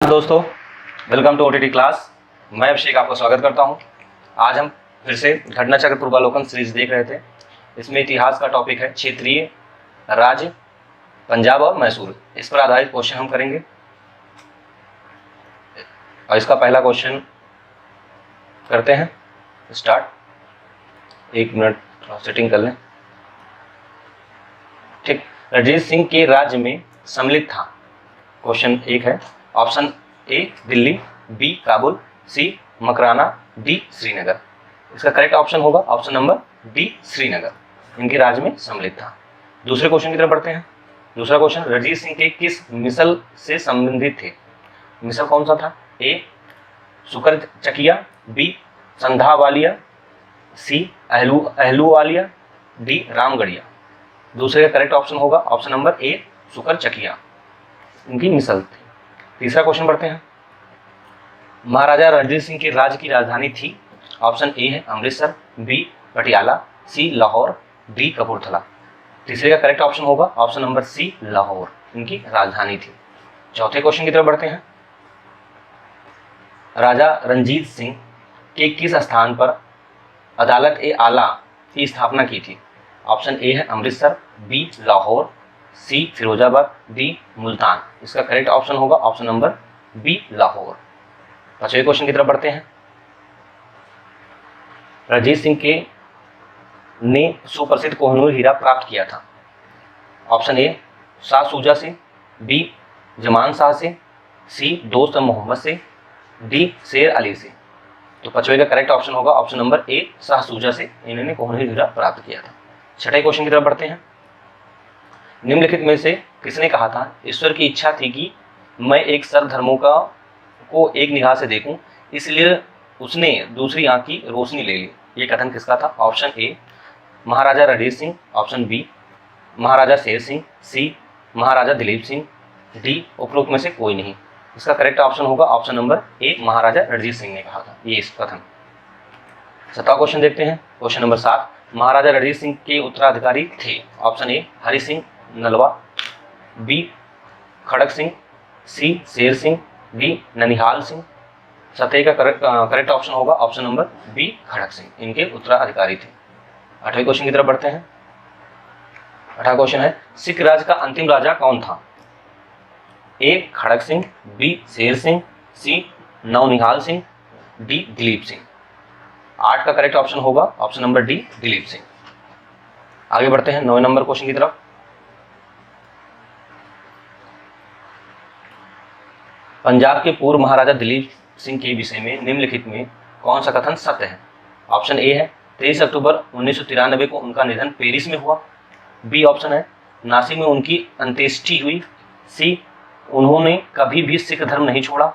दोस्तों, welcome to OTT class. मैं अभिषेक आपका स्वागत करता हूं। आज हम फिर से घटना चक्र पूर्वालोकन सीरीज देख रहे थे। इसमें इतिहास का टॉपिक है क्षेत्रीय राज्य पंजाब और मैसूर। इस पर आधारित क्वेश्चन हम करेंगे और इसका पहला क्वेश्चन करते हैं स्टार्ट। एक मिनट सेटिंग कर लें। ठीक, रणजीत सिंह के राज्य में सम्मिलित था। क्वेश्चन एक है, option A Delhi, B Kabul, C Makrana, D Srinagar. इसका करेक्ट ऑप्शन होगा ऑप्शन नंबर डी श्रीनगर, इनके राज्य में सम्मिलित था। दूसरे क्वेश्चन की तरफ बढ़ते हैं। दूसरा क्वेश्चन, रणजीत सिंह के किस मिसल से संबंधित थे? मिसल कौन सा था? ए सुकर चकिया, बी संधावालिया, सी अहलूवालिया, डी रामगढ़िया। दूसरे का करेक्ट ऑप्शन होगा ऑप्शन नंबर ए सुकर चकिया, इनकी मिसल थी। तीसरा क्वेश्चन बढ़ते हैं। महाराजा रणजीत सिंह के राज्य की राजधानी थी। ऑप्शन ए है अमृतसर, बी पटियाला, सी लाहौर, डी कपूरथला। तीसरे का करेक्ट ऑप्शन होगा ऑप्शन नंबर सी लाहौर, इनकी राजधानी थी। चौथे क्वेश्चन की तरफ बढ़ते हैं। राजा रणजीत सिंह के किस स्थान पर अदालत ए आला की स्थापना की थी? ऑप्शन ए है अमृतसर, बी लाहौर, सी फिरोजाबाद, डी मुल्तान। इसका करेक्ट ऑप्शन होगा ऑप्शन नंबर बी लाहौर। पांचवें क्वेश्चन की तरफ बढ़ते हैं। रणजीत सिंह के ने सुप्रसिद्ध कोहिनूर हीरा प्राप्त किया था। ऑप्शन ए शाह सूजा से, बी जमान शाह से, सी दोस्त मोहम्मद से, डी शेर अली से। तो पांचवें का करेक्ट ऑप्शन होगा ऑप्शन नंबर ए शाह सूजा से इन्होंने कोहिनूर हीरा प्राप्त किया था। छठे क्वेश्चन की तरफ बढ़ते हैं। निम्नलिखित में से किसने कहा था ईश्वर की इच्छा थी कि मैं एक सर्वधर्मों को एक निगाह से देखूं, इसलिए उसने दूसरी आंख की रोशनी ले ली। ये कथन किसका था? Option A Maharaja Ranjit Singh, option B Maharaja Sher Singh, C Maharaja Dilip Singh, D उपरोक्त में से कोई नहीं। इसका करेक्ट ऑप्शन होगा option number A Maharaja Ranjit Singh ने कहा था ये इस कथन। सत्ता क्वेश्चन देखते हैं। क्वेश्चन नंबर 7, महाराजा रणजीत सिंह के उत्तराधिकारी थे। Option A Hari Singh Nalwa, B Kharak Singh, C Sher Singh, D Naunihal Singh. सतह का करेक्ट ऑप्शन होगा option number B Kharak Singh, इनके उत्तराधिकारी थे। आठवें क्वेश्चन की तरफ बढ़ते हैं। आठवां क्वेश्चन है, सिख राज का अंतिम राजा कौन था? ए खड़क सिंह, बी शेर सिंह, सी नवनिहाल सिंह, डी दिलीप सिंह। 8 का करेक्ट ऑप्शन होगा option number D Dilip Singh. आगे बढ़ते हैं 9 नंबर क्वेश्चन की तरफ। पंजाब के पूर्व महाराजा दिलीप सिंह के विषय में निम्नलिखित में कौन सा कथन सत्य है? ऑप्शन ए है 23 अक्टूबर 1993 को उनका निधन पेरिस में हुआ, बी ऑप्शन है नासिक में उनकी अंत्येष्टि हुई, सी उन्होंने कभी भी सिख धर्म नहीं छोड़ा,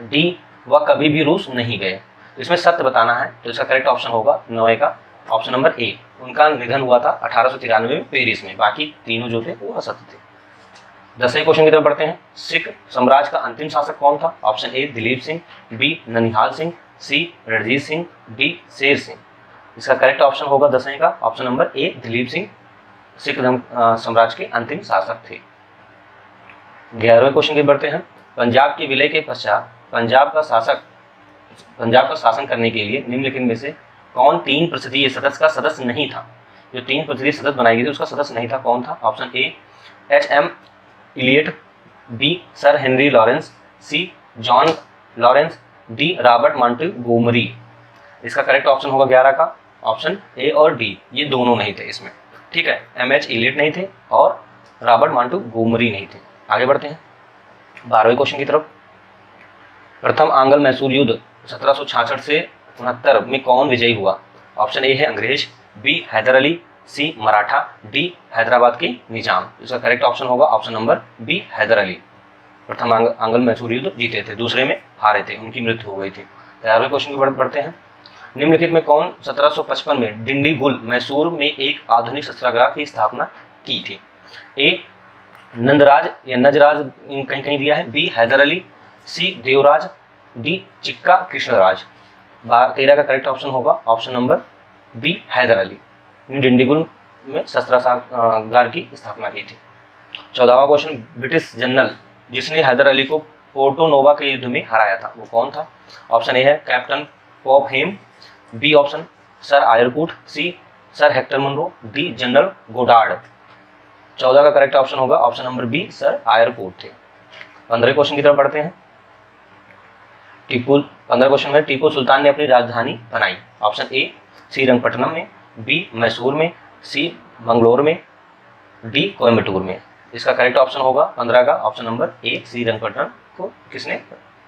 डी वह कभी भी रूस नहीं गए। इसमें सत्य बताना है तो इसका करेक्ट ऑप्शन होगा 9 का ऑप्शन नंबर ए, उनका निधन हुआ था 1893 में पेरिस में, बाकी तीनों जो थे वो असत्य थे। 10वें क्वेश्चन की तरफ बढ़ते हैं। सिख साम्राज्य का अंतिम शासक कौन था? Option A Dilip Singh, B Nanihal Singh, C Ranjit Singh, D Sher Singh. इसका करेक्ट ऑप्शन होगा 10वें का option number A Dilip Singh Sikh साम्राज्य के अंतिम शासक थे। 11वें क्वेश्चन की बढ़ते हैं। पंजाब के विलय के पश्चात पंजाब का शासन करने के लिए निम्नलिखित में से कौन 3% सदस्य का सदस्य नहीं था? जो 3% सदस्य बनाई गई थी उसका सदस्य नहीं था, कौन था? Option A HM Elliot, B sir Henry Lawrence, C John Lawrence, D Robert Montgomery. इसका करेक्ट ऑप्शन होगा 11 का ऑप्शन ए और डी, ये दोनों नहीं थे इसमें। ठीक है, MH इलियट नहीं थे और रॉबर्ट मॉन्टगोमरी नहीं थे। आगे बढ़ते हैं 12वें क्वेश्चन की तरफ। प्रथम आंग्ल मैसूर युद्ध 1766 से 69 में कौन विजयी हुआ? ऑप्शन ए है अंग्रेज, B Hyder Ali, C Maratha, D Hyderabad के निजाम। इसका करेक्ट ऑप्शन होगा option number B Hyder Ali. प्रथम आंग्ल मैसूर युद्ध जीते थे, दूसरे में हारे थे, उनकी मृत्यु हो गई थी। 13वें क्वेश्चन की बढ़ते हैं। निम्नलिखित में कौन 1755 में डिंडीगुल मैसूर में एक आधुनिक शस्त्रागार की स्थापना की थी? ए नंदराज या नजराज कहीं कहीं दिया है, B Hyder Ali, C Devaraj, D Chikka Krishnaraj. 13 का करेक्ट ऑप्शन होगा option number B Hyder Ali, Dindigul में शस्त्रागार की स्थापना की थी। 14वां क्वेश्चन, ब्रिटिश जनरल जिसने हैदर अली को पोर्टो नोवा के युद्ध में हराया था, वो कौन था? ऑप्शन ए है captain Popham, B option sir Eyre Coote, C sir Hector Munro, D general Goddard. 14 का करेक्ट ऑप्शन होगा option number B, sir Eyre Coote थे। 15 क्वेश्चन की तरफ बढ़ते हैं। 15 क्वेश्चन में टीपू सुल्तान ने अपनी राजधानी बनाई। ऑप्शन ए श्रीरंगपट्टनम में, बी मैसूर में, सी मंगलोर में, डी कोयम्बटूर में। इसका करेक्ट ऑप्शन होगा 15 का ऑप्शन नंबर ए, श्रीरंगपट्टनम को किसने,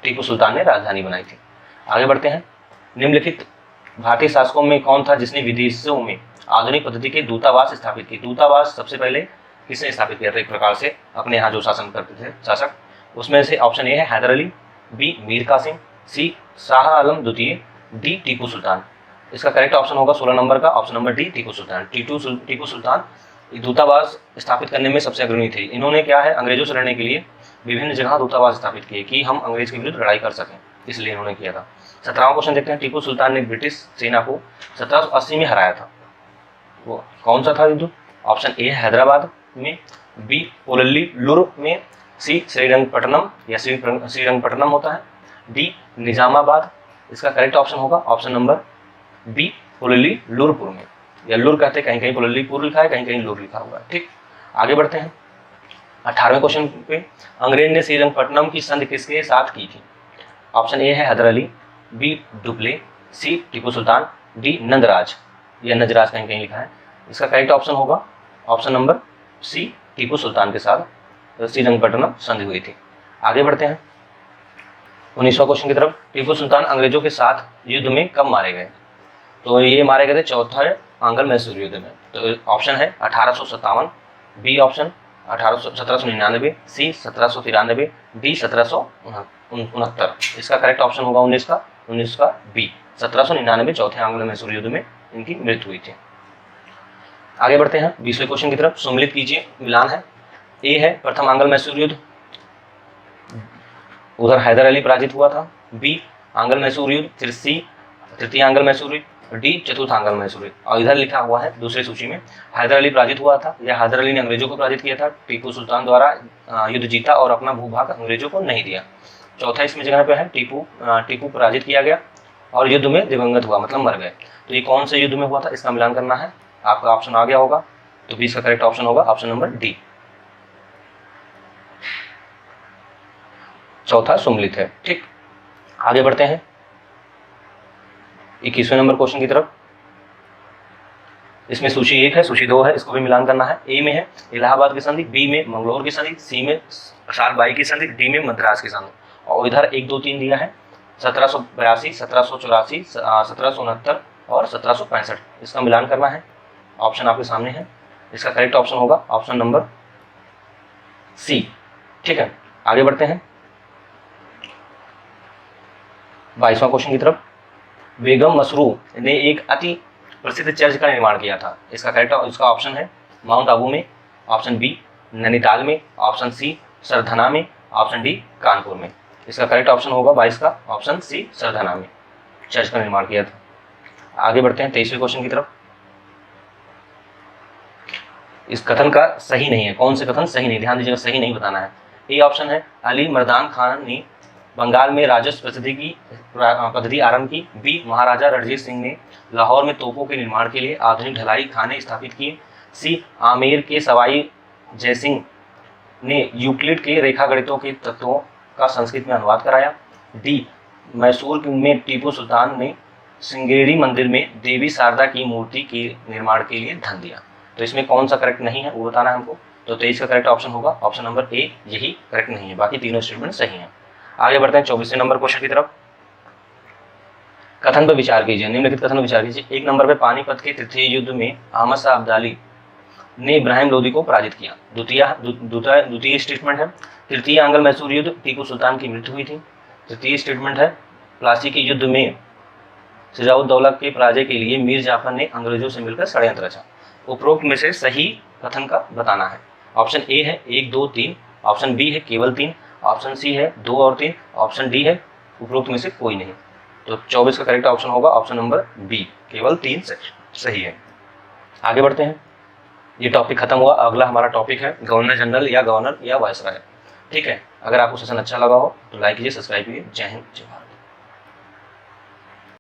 टीपू सुल्तान ने राजधानी बनाई थी। आगे बढ़ते हैं। निम्नलिखित भारतीय शासकों में कौन था जिसने विदेशों में आधुनिक पद्धति के दूतावास स्थापित किए? दूतावास सबसे पहले किसने स्थापित किया था एक प्रकार से अपने यहाँ जो शासन करते थे शासक? उसमें से ऑप्शन ए है हैदर अली, बी मीर कासिम, सी शाह आलम द्वितीय, डी टीपू सुल्तान। इसका करेक्ट ऑप्शन होगा 16 नंबर का option number D, Tipu Sultan. Tipu Sultan दूतावास स्थापित करने में सबसे अग्रणी थे। इन्होंने क्या है, अंग्रेजों से लड़ने के लिए विभिन्न जगह दूतावास स्थापित किए कि हम अंग्रेज के विरुद्ध लड़ाई कर सकें, इसलिए इन्होंने किया था। 17वां क्वेश्चन देखते हैं। टीपू सुल्तान ने ब्रिटिश सेना को 1780 में हराया था, वो कौन सा था युद्ध? ऑप्शन ए हैदराबाद में, बी पोलल्लीलुर में, सी श्रीरंगपट्टनम या श्रीरंगपट्टनम होता है, डी निजामाबाद। इसका करेक्ट ऑप्शन होगा ऑप्शन नंबर बी पोलल्लीलुरपुर में, या लुर कहते हैं, कहीं कहीं पोलल्लीपुर लिखा है, कहीं कहीं लुर लिखा हुआ है। ठीक, आगे बढ़ते हैं। 18वें क्वेश्चन पे अंग्रेज ने श्रीरंगपट्टनम की संधि किसके साथ की थी? ऑप्शन ए है हैदर अली, बी डुप्ले, सी टीपू सुल्तान, डी नंदराज या नजराज कहीं कहीं लिखा है। इसका करेक्ट ऑप्शन होगा option number C, Tipu Sultan के साथ श्रीरंगपट्टनम संधि हुई थी। आगे बढ़ते हैं 19वां क्वेश्चन की तरफ। टीपू सुल्तान अंग्रेजों के साथ युद्ध में कब मारे गए? तो ये मारे गए थे चौथे आंग्ल मैसूर युद्ध में। तो ऑप्शन है 1857, बी ऑप्शन 1799, सी 1793, डी 1769। इसका करेक्ट ऑप्शन होगा 19 का बी, 1799 चौथे आंग्ल मैसूर युद्ध में इनकी मृत्यु हुई थी। आगे बढ़ते हैं 20वें क्वेश्चन की तरफ। सम्मिलित कीजिए, मिलान है। ए है प्रथम आंग्ल मैसूर युद्ध, उधर हैदर अली पराजित हुआ था, बी आंग्ल मैसूर युद्ध, फिर सी तृतीय आंग्ल मैसूर युद्ध, डी चतुर्थ आंग्ल मैसूर युद्ध। और इधर लिखा हुआ है दूसरी सूची में हैदर अली पराजित हुआ था, या हैदर अली ने अंग्रेजों को पराजित किया था, टीपू सुल्तान द्वारा युद्ध जीता और अपना भूभाग अंग्रेजों को नहीं दिया। चौथा इसमें जगह पे है टीपू पराजित किया गया और युद्ध में दिवंगत हुआ, मतलब मर गए। तो ये कौन से युद्ध में हुआ था, इसका मिलान करना है। आपका ऑप्शन आ गया होगा, तो 20 का करेक्ट ऑप्शन होगा ऑप्शन नंबर डी, चौथा सम्मिलित है। ठीक, आगे बढ़ते हैं 21वें नंबर क्वेश्चन की तरफ। इसमें सूची 1 है, सूची 2 है, इसको भी मिलान करना है। ए में है इलाहाबाद की संधि, बी में मंगलोर की संधि, सी में सालबाई की संधि, डी में मद्रास की संधि। और इधर 1, 2, 3 दिया है 1782, 1784, 1769 और 1765। इसका मिलान करना है। ऑप्शन आपके सामने है। इसका करेक्ट ऑप्शन होगा ऑप्शन नंबर सी। ठीक है, आगे बढ़ते हैं 22वां क्वेश्चन की तरफ। बेगम मसरू ने एक अति प्रसिद्ध चर्च का निर्माण किया था। इसका करेक्ट इसका ऑप्शन है माउंट आबू में, ऑप्शन बी नैनीताल में, ऑप्शन सी सरधना में, ऑप्शन डी कानपुर में। इसका करेक्ट ऑप्शन होगा 22 का ऑप्शन सी, सरधना में चर्च का निर्माण किया था। आगे बढ़ते हैं 23वें क्वेश्चन की तरफ। इस कथन का सही नहीं है, कौन से कथन सही नहीं, ध्यान दीजिएगा, सही नहीं बताना है। ए ऑप्शन है अली मर्दान खान ने बंगाल में राजस्व पद्धति आरंभ की, बी महाराजा रणजीत सिंह ने लाहौर में तोपों के निर्माण के लिए आधुनिक ढलाई खाने स्थापित किए, सी आमेर के सवाई जयसिंह ने यूक्लिड के रेखागणितों के तत्वों का संस्कृत में अनुवाद कराया, डी मैसूर में टीपू सुल्तान ने श्रृंगेरी मंदिर में देवी शारदा की मूर्ति के निर्माण के लिए धन दिया। तो इसमें कौन सा करेक्ट नहीं है वो बताना है हमको। तो 23 का करेक्ट ऑप्शन होगा ऑप्शन नंबर ए, यही करेक्ट नहीं है, बाकी तीनों स्टेटमेंट सही हैं। आगे बढ़ते हैं 24वें नंबर क्वेश्चन की तरफ। कथन पर विचार कीजिए, निम्नलिखित कथन पर विचार कीजिए। 1 नंबर पे पानीपत के तृतीय युद्ध में अहमद शाह अब्दाली ने इब्राहिम लोदी को पराजित किया। द्वितीय स्टेटमेंट है तृतीय आंग्ल मैसूर युद्ध, टीपू सुल्तान की मृत्यु हुई थी। तृतीय स्टेटमेंट है प्लासी के युद्ध में सिराउद्दौला के पराजय के लिए मीर जाफर ने अंग्रेजों से मिलकर षड्यंत्र रचा। उपरोक्त में से सही कथन का बताना है। ऑप्शन ए है 1, 2, 3, ऑप्शन बी है केवल 3, ऑप्शन सी है 2 और 3, ऑप्शन डी है उपरोक्त में से कोई नहीं। तो 24 का करेक्ट ऑप्शन होगा ऑप्शन नंबर बी, केवल 3 सही है। आगे बढ़ते हैं, ये टॉपिक खत्म हुआ। अगला हमारा टॉपिक है गवर्नर जनरल या गवर्नर या वायसराय। ठीक है, अगर आपको सेशन अच्छा लगा हो तो लाइक कीजिए, सब्सक्राइब कीजिए। जय हिंद, जय भारत।